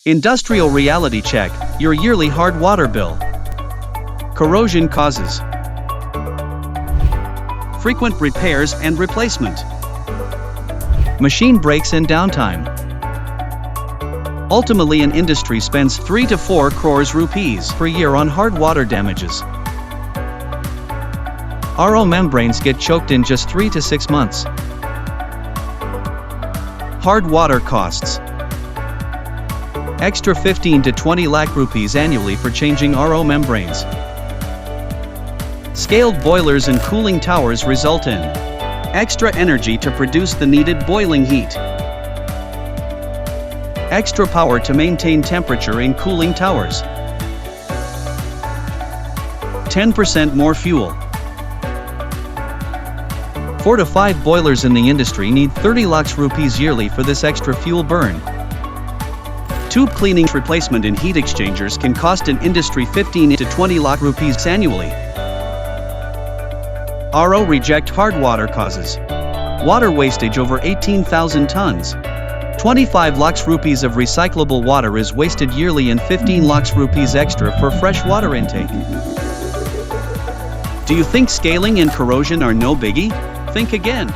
Industrial reality check, your yearly hard water bill. Corrosion causes. Frequent repairs and replacement. Machine breaks and downtime. Ultimately, an industry spends 3 to 4 crores rupees per year on hard water damages. RO membranes get choked in just 3 to 6 months. Hard water costs. Extra 15 to 20 lakh rupees annually for changing RO membranes. Scaled boilers and cooling towers result in extra energy to produce the needed boiling heat. Extra power to maintain temperature in cooling towers. 10% more fuel. 4 to 5 boilers in the industry need 30 lakhs rupees yearly for this extra fuel burn. Tube cleaning replacement in heat exchangers can cost an industry 15 to 20 lakh rupees annually. RO reject hard water causes. Water wastage over 18,000 tons. 25 lakhs rupees of recyclable water is wasted yearly and 15 lakhs rupees extra for fresh water intake. Do you think scaling and corrosion are no biggie? Think again.